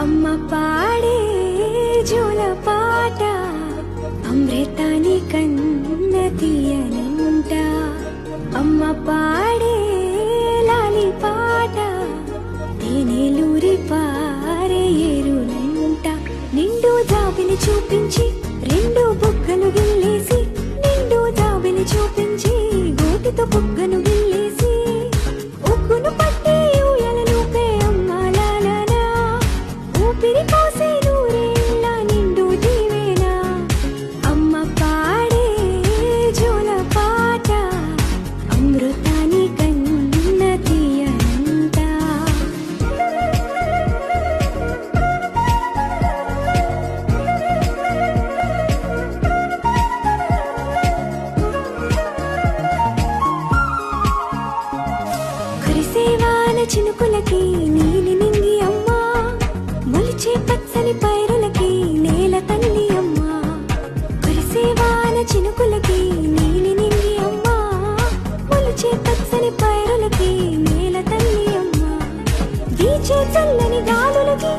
అమ్మ పాడే జోల పాట అమృతాని కన్న తీయనంట. అమ్మ పాడే లాలి పాట తేనెలూరి పారే ఏరులంట. నిండు జాబిలి చూపించి రెండు బుగ్గలు గిల్లేసి, నిండు జాబిలి చూపించి గోటితో బుగ్గను గిల్లేసి, ఉగ్గును పట్టి ఊయలలుపే అమ్మ లాలనా, ఊపిరి పోసే నూరేళ్ళ నిండు దీవెనా. అమ్మ పాడే జోల పాట అమృతాని కన్న తీయనంట. కురిసేవాన చినుకులకి నీలి నింగి అమ్మ, మొలిచే పచ్చని పైరులకి నేల తల్లి అమ్మ. కురిసేవాన చినుకులకి నీలి నింగి అమ్మ, మొలిచే పచ్చని పైరులకి నేల తల్లి అమ్మ. వీచే చల్లని గాలులకి